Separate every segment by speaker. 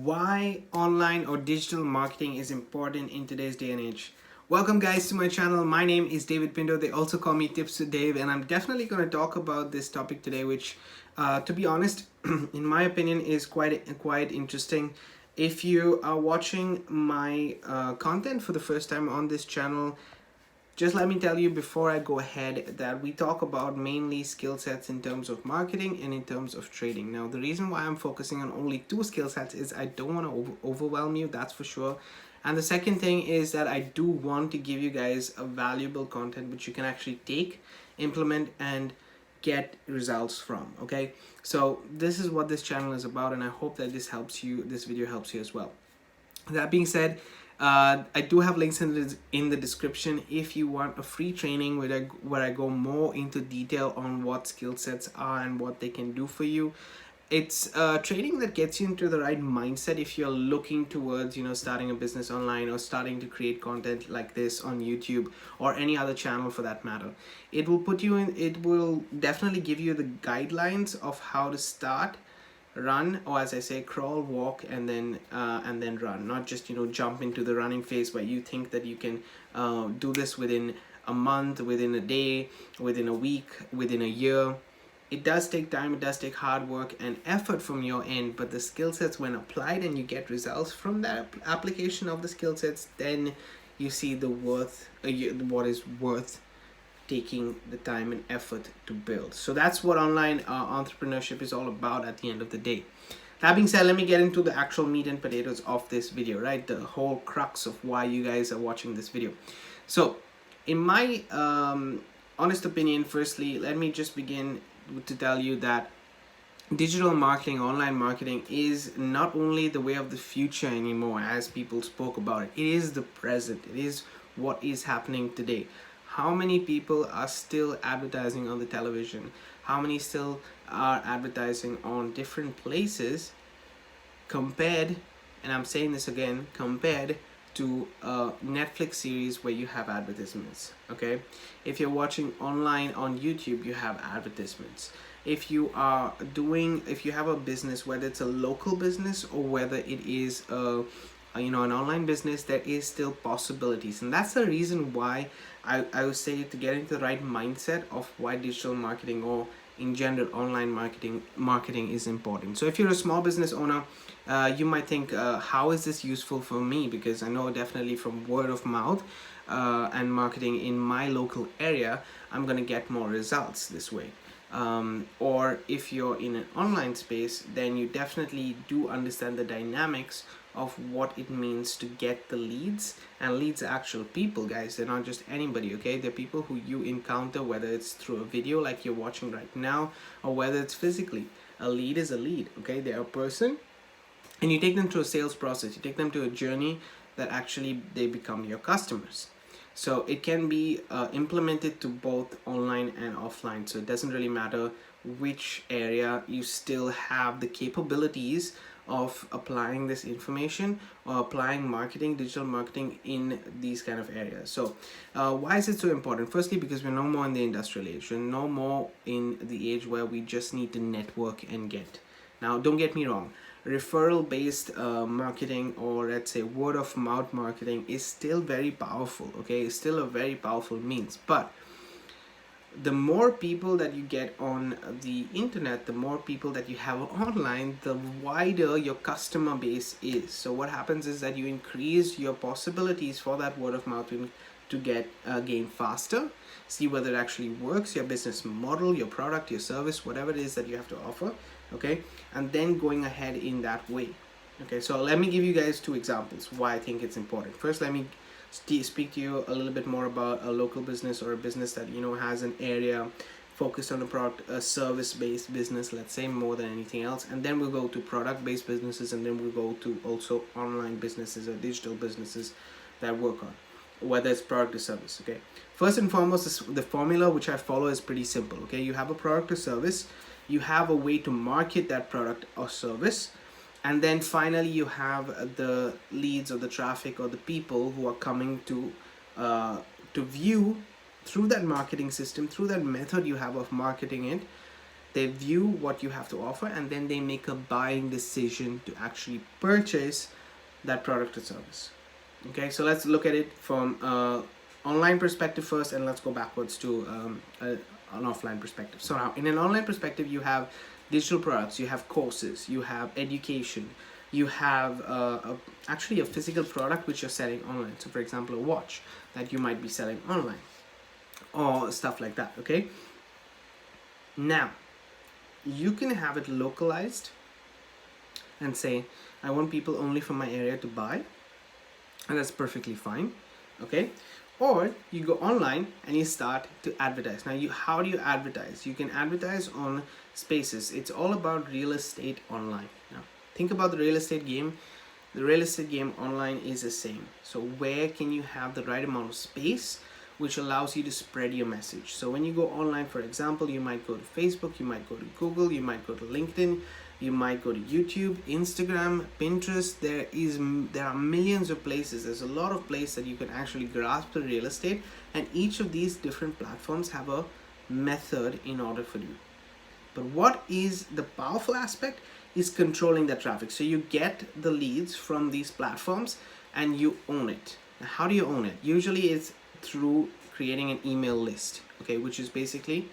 Speaker 1: Why online or digital marketing is important in today's day and age. Welcome guys to my channel. My name is David Pinto. They also call me Tips with Dave, and I'm definitely going to talk about this topic today, which to be honest, in my opinion, is quite interesting. If you are watching my content for the first time on this channel, just let me tell you before I go ahead that we talk about mainly skill sets in terms of marketing and in terms of trading. Now, the reason why I'm focusing on only two skill sets is I don't want to overwhelm you, that's for sure. And the second thing is that I do want to give you guys a valuable content which you can actually take, implement, and get results from. Okay, so this is what this channel is about, and I hope that this helps you, this video helps you as well. That being said, I do have links in the description if you want a free training where I go more into detail on what skill sets are and what they can do for you. It's training that gets you into the right mindset if you're looking towards, starting a business online or starting to create content like this on YouTube or any other channel for that matter. It will put you in, it will definitely give you the guidelines of how to start, run, or as I say, crawl, walk, and then run. Not just jump into the running phase where you think that you can do this within a month, within a day, within a week, within a year. It does take time, it does take hard work and effort from your end, but the skill sets, when applied and you get results from that application of the skill sets, then you see the worth, what is worth taking the time and effort to build. So that's what online entrepreneurship is all about at the end of the day. That being said, let me get into the actual meat and potatoes of this video, right? The whole crux of why you guys are watching this video. So in my honest opinion, firstly, let me just begin to tell you that digital marketing, online marketing is not only the way of the future anymore as people spoke about it. It is the present. It is what is happening today. How many people are still advertising on the television? How many still are advertising on different places compared, and I'm saying this again, compared to a Netflix series where you have advertisements? Okay, if you're watching online on YouTube, you have advertisements. If you have a business, whether it's a local business or whether it is an online business, there is still possibilities. And that's the reason why I would say to get into the right mindset of why digital marketing, or in general online marketing is important. So if you're a small business owner, you might think, how is this useful for me? Because I know definitely from word of mouth and marketing in my local area, I'm gonna get more results this way. Or if you're in an online space, then you definitely do understand the dynamics of what it means to get the leads. And leads are actual people, guys. They're not just anybody, okay? They're people who you encounter, whether it's through a video like you're watching right now, or whether it's physically. A lead is a lead, okay? They're a person, and you take them through a sales process. You take them to a journey that actually they become your customers. So it can be implemented to both online and offline. So it doesn't really matter which area, you still have the capabilities of applying this information or applying marketing, digital marketing in these kind of areas. So why is it so important? Firstly, because we're no more in the industrial age. We're no more in the age where we just need to network and get. Now, don't get me wrong. Referral based marketing, or let's say word of mouth marketing, is still very powerful. Okay, it's still a very powerful means, but the more people that you get on the internet, the more people that you have online, the wider your customer base is. So what happens is that you increase your possibilities for that word of mouth to get gain faster, see whether it actually works, your business model, your product, your service, whatever it is that you have to offer. Okay, and then going ahead in that way. Okay, so let me give you guys two examples why I think it's important. First, let me speak to you a little bit more about a local business, or a business that has an area focused on a product, a service-based business, let's say, more than anything else. And then we'll go to product-based businesses, and then we'll go to also online businesses or digital businesses that work on whether it's product or service. Okay, first and foremost, the formula which I follow is pretty simple. Okay, you have a product or service, you have a way to market that product or service, and then finally you have the leads or the traffic or the people who are coming to view through that marketing system, through that method you have of marketing it. They view what you have to offer, and then they make a buying decision to actually purchase that product or service. Okay, so let's look at it from online perspective first, and let's go backwards to an offline perspective. So now, in an online perspective, you have digital products, you have courses, you have education, you have actually a physical product which you're selling online. So for example, a watch that you might be selling online, or stuff like that. Okay, now you can have it localized and say, I want people only from my area to buy, and that's perfectly fine. Okay, or you go online and you start to advertise. Now, how do you advertise? You can advertise on spaces. It's all about real estate online. Now think about the real estate game. The real estate game online is the same. So where can you have the right amount of space which allows you to spread your message? So when you go online, for example, you might go to Facebook, you might go to Google, you might go to LinkedIn, you might go to YouTube, Instagram, Pinterest. There are millions of places. There's a lot of places that you can actually grasp the real estate, and each of these different platforms have a method in order for you. But what is the powerful aspect is controlling the traffic. So you get the leads from these platforms and you own it. Now, how do you own it? Usually it's through creating an email list, okay, which is basically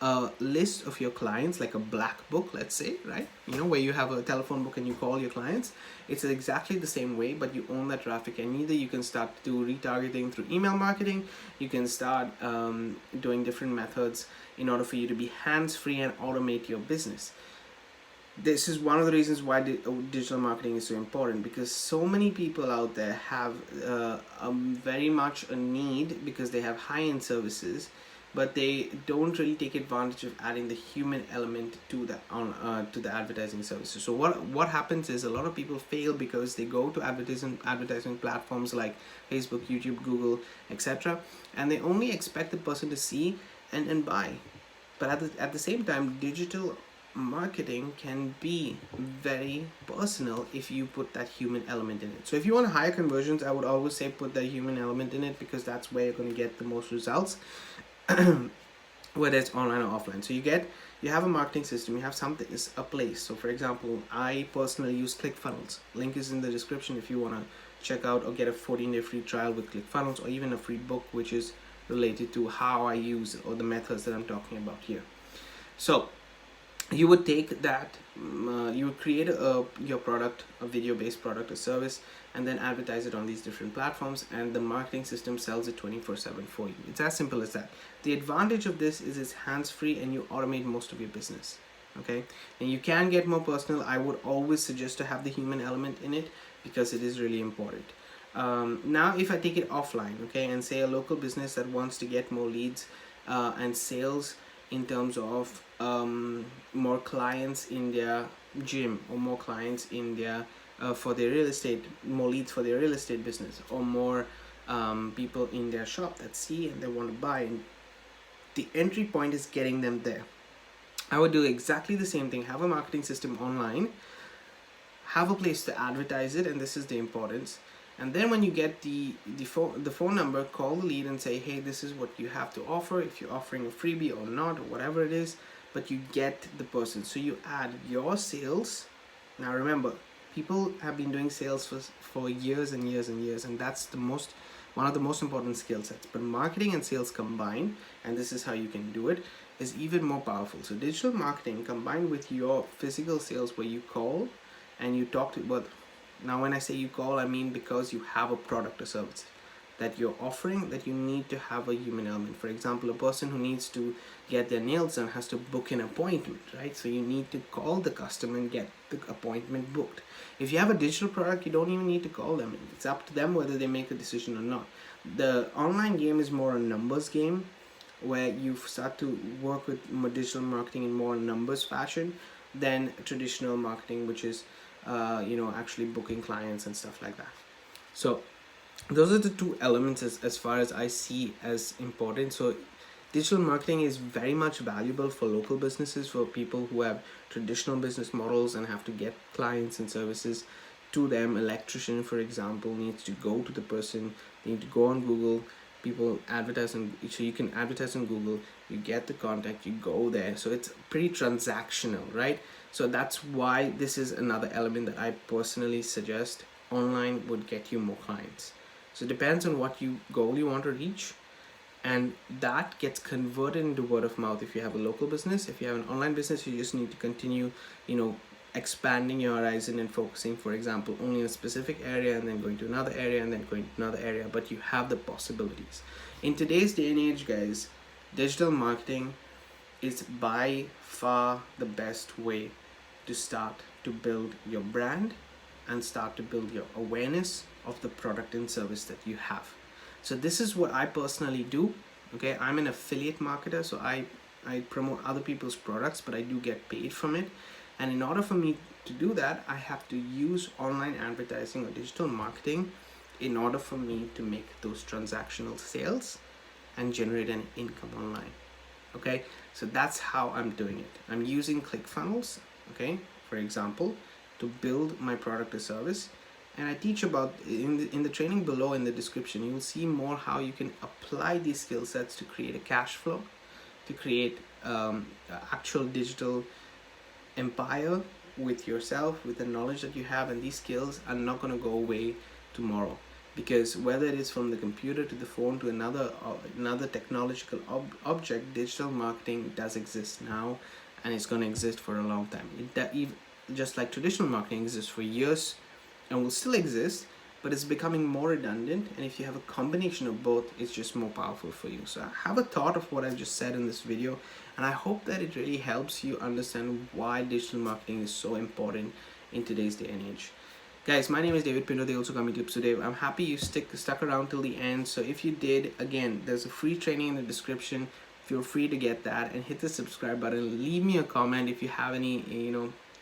Speaker 1: a list of your clients, like a black book, let's say, right? You know, where you have a telephone book and you call your clients. It's exactly the same way, but you own that traffic, and either you can start to do retargeting through email marketing, you can start doing different methods in order for you to be hands-free and automate your business. This is one of the reasons why digital marketing is so important, because so many people out there have very much a need because they have high-end services, but they don't really take advantage of adding the human element to the advertising services. So what happens is a lot of people fail because they go to advertising platforms like Facebook, YouTube, Google, etc., and they only expect the person to see and buy. But at the same time, digital marketing can be very personal if you put that human element in it. So if you want higher conversions, I would always say put that human element in it, because that's where you're going to get the most results, whether it's online or offline. So you have a marketing system, you have something, is a place. So for example, I personally use Clickfunnels. Link is in the description if you want to check out or get a 14-day free trial with Clickfunnels, or even a free book which is related to how I use or the methods that I'm talking about here. So you would take that, you would create your product, a video-based product or service, and then advertise it on these different platforms, and the marketing system sells it 24/7 for you. It's as simple as that. The advantage of this is it's hands-free and you automate most of your business. Okay, and you can get more personal. I would always suggest to have the human element in it, because it is really important. Now if I take it offline, okay, and say a local business that wants to get more leads and sales in terms of more clients in their gym, or more clients in their for their real estate, more leads for their real estate business, or more people in their shop that see and they want to buy, and the entry point is getting them there. I would do exactly the same thing. Have a marketing system online, have a place to advertise it, and this is the importance. And then when you get the phone number, call the lead and say, hey, this is what you have to offer, if you're offering a freebie or not, or whatever it is, but you get the person. So you add your sales. Now remember, people have been doing sales for years and years and years, and that's one of the most important skill sets. But marketing and sales combined, and this is how you can do it, is even more powerful. So digital marketing combined with your physical sales, where you call and you talk to, but now when I say you call, I mean because you have a product or service that you're offering, that you need to have a human element. For example, a person who needs to get their nails done has to book an appointment, right? So you need to call the customer and get the appointment booked. If you have a digital product, you don't even need to call them. It's up to them whether they make a decision or not. The online game is more a numbers game, where you start to work with more digital marketing in more numbers fashion than traditional marketing, which is actually booking clients and stuff like that. So those are the two elements as far as I see as important. So digital marketing is very much valuable for local businesses, for people who have traditional business models and have to get clients and services to them. Electrician, for example, needs to go to the person, they need to go on Google. people advertise on, so you can advertise on Google, you get the contact, you go there, so it's pretty transactional, right? So that's why this is another element that I personally suggest. Online would get you more clients. So it depends on what goal you want to reach, and that gets converted into word of mouth. If you have a local business, if you have an online business, you just need to continue, expanding your horizon and focusing, for example, only in a specific area, and then going to another area, and then going to another area. But you have the possibilities. In today's day and age, guys, digital marketing is by far the best way to start to build your brand and start to build your awareness of the product and service that you have. So this is what I personally do. Okay, I'm an affiliate marketer, so I promote other people's products, but I do get paid from it. And in order for me to do that, I have to use online advertising or digital marketing in order for me to make those transactional sales and generate an income online. Okay, so that's how I'm doing it. I'm using Clickfunnels, okay, for example, to build my product or service. And I teach about, in the training below in the description, you will see more how you can apply these skill sets to create a cash flow, to create actual digital empire with yourself, with the knowledge that you have. And these skills are not going to go away tomorrow, because whether it is from the computer to the phone to another technological object, digital marketing does exist now, and it's going to exist for a long time. Just like traditional marketing exists for years and will still exist, but it's becoming more redundant, and if you have a combination of both, it's just more powerful for you. So have a thought of what I've just said in this video, and I hope that it really helps you understand why digital marketing is so important in today's day and age. Guys, my name is David Pindo. They also call me TipsWithDav. I'm happy you stuck around till the end. So if you did, again, there's a free training in the description. Feel free to get that and hit the subscribe button. Leave me a comment if you have any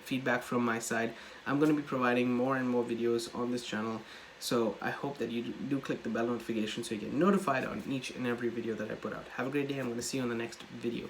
Speaker 1: feedback from my side. I'm going to be providing more and more videos on this channel, so I hope that you do click the bell notification so you get notified on each and every video that I put out. Have a great day. I'm going to see you on the next video.